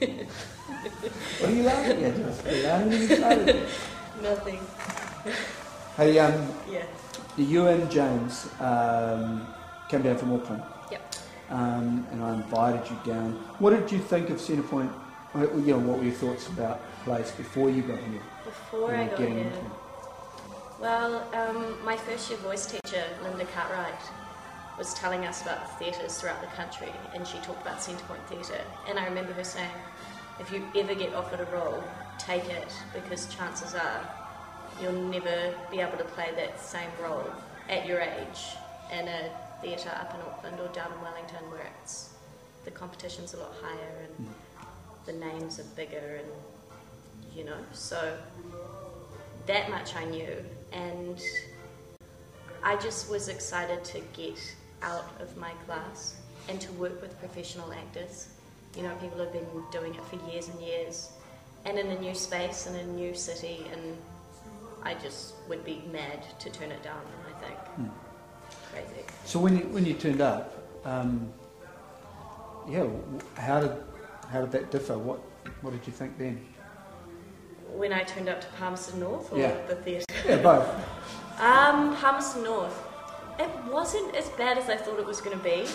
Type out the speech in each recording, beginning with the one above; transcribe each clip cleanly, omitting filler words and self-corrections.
What are you laughing at, Josephine? I haven't even started. Nothing. Hey, Yeah. you and James came down from Auckland. Yep. And I invited you down. What did you think of Centrepoint? What were your thoughts about the place before you got here? Before I got here? Well, my first year voice teacher, Linda Cartwright, was telling us about the theatres throughout the country, and she talked about Centrepoint Theatre. And I remember her saying, if you ever get offered a role, take it, because chances are you'll never be able to play that same role at your age in a theatre up in Auckland or down in Wellington, where the competition's a lot higher and the names are bigger, and so that much I knew, and I just was excited to get out of my class and to work with professional actors. People have been doing it for years and years, and in a new space, in a new city, and I just would be mad to turn it down, I think. Crazy. So when you turned up, how did that differ? What did you think then? When I turned up to Palmerston North or the theatre? Yeah, both. Palmerston North. It wasn't as bad as I thought it was going to be.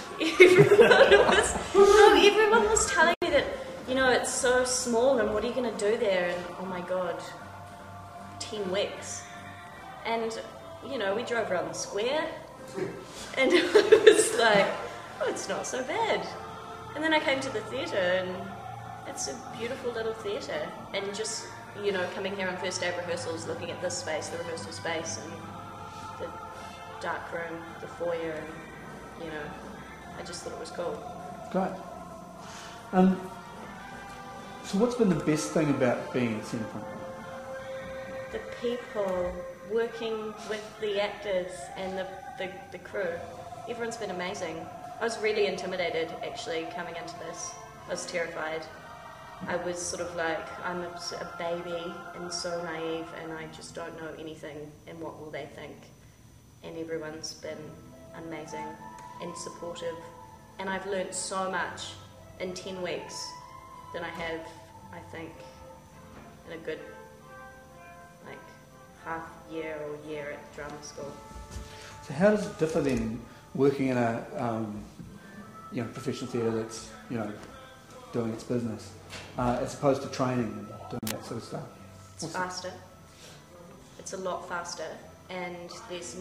Everyone was telling me that, it's so small and what are you going to do there? And oh my God, 10 weeks. And, we drove around the square and it was like, oh, it's not so bad. And then I came to the theatre and it's a beautiful little theatre. And just, coming here on first day of rehearsals, looking at this space, the rehearsal space, and the dark room, the foyer, and, I just thought it was cool. Great. So what's been the best thing about being at Centrepoint? The people, working with the actors and the crew. Everyone's been amazing. I was really intimidated, actually, coming into this. I was terrified. I was sort of like, I'm a baby and so naive, and I just don't know anything, and what will they think? And everyone's been amazing and supportive, and I've learnt so much in 10 weeks than I have, I think, in a good half year or year at drama school. So how does it differ then, working in a professional theatre that's doing its business, as opposed to training and doing that sort of stuff? It's faster. It's a lot faster, and there's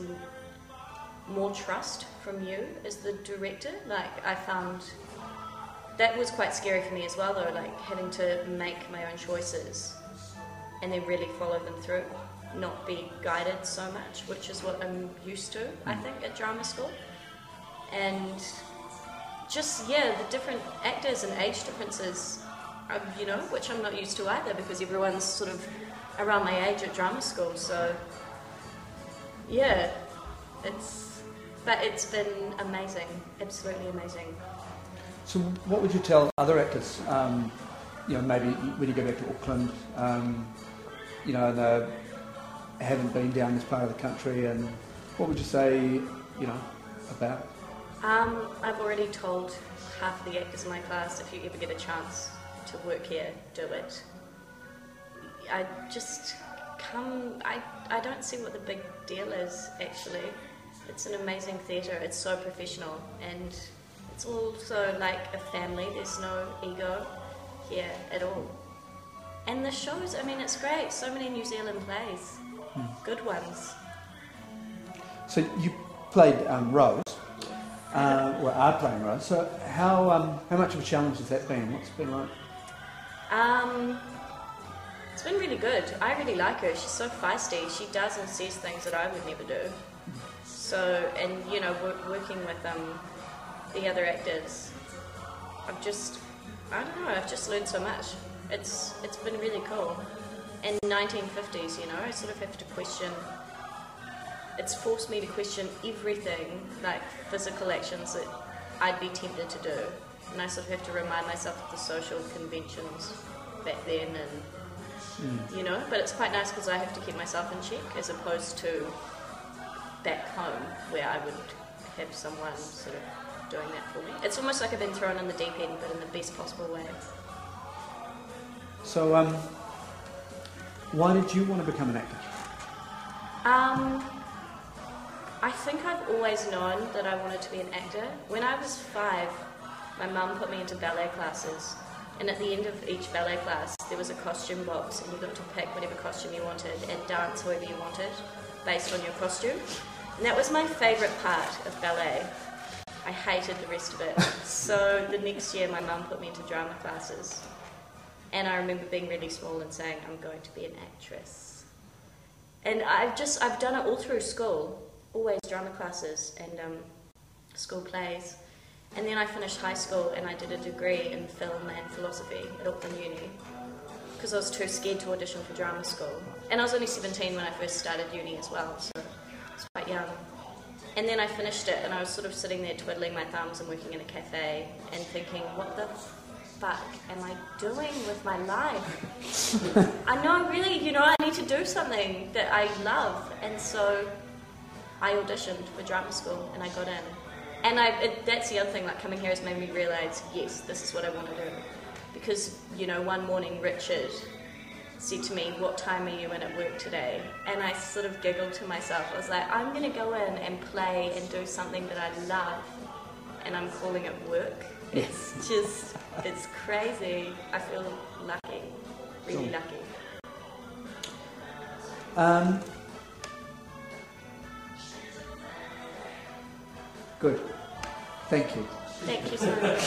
more trust from you as the director. I found that was quite scary for me as well, though, having to make my own choices and then really follow them through, not be guided so much, which is what I'm used to, I think, at drama school. And just, the different actors and age differences, which I'm not used to either, because everyone's sort of around my age at drama school. So, it's been amazing, absolutely amazing. So what would you tell other actors, maybe when you go back to Auckland, and they haven't been down this part of the country, and what would you say, about it? I've already told half the actors in my class, if you ever get a chance to work here, do it. I just come, I don't see what the big deal is, actually. It's an amazing theatre, it's so professional, and it's also like a family. There's no ego here at all. And the shows, it's great. So many New Zealand plays, good ones. So you played Rose, are playing Rose. So how much of a challenge has that been? What's it been like? It's been really good. I really like her. She's so feisty. She does and says things that I would never do. So, and working with the other actors, I've just learned so much. It's been really cool. And 1950s, I sort of have to question. It's forced me to question everything, like physical actions that I'd be tempted to do. And I sort of have to remind myself of the social conventions back then, and but it's quite nice because I have to keep myself in check, as opposed to back home where I would have someone sort of doing that for me. It's almost like I've been thrown in the deep end, but in the best possible way. So, why did you want to become an actor? I think I've always known that I wanted to be an actor. When I was 5, my mum put me into ballet classes, and at the end of each ballet class there was a costume box, and you got to pick whatever costume you wanted and dance however you wanted based on your costume. And that was my favourite part of ballet. I hated the rest of it. So the next year my mum put me into drama classes, and I remember being really small and saying, I'm going to be an actress. And I've done it all through school, always drama classes and school plays. And then I finished high school and I did a degree in film and philosophy at Auckland Uni because I was too scared to audition for drama school. And I was only 17 when I first started uni as well, so I was quite young. And then I finished it and I was sort of sitting there twiddling my thumbs and working in a cafe and thinking, what the fuck am I doing with my life? I know, really, I need to do something that I love. And so I auditioned for drama school and I got in. And that's the other thing, like coming here has made me realise, yes, this is what I want to do. Because, one morning Richard said to me, what time are you in at work today? And I sort of giggled to myself. I was like, I'm going to go in and play and do something that I love. And I'm calling it work. It's crazy. I feel lucky, really lucky. Good. Thank you. Thank you so much.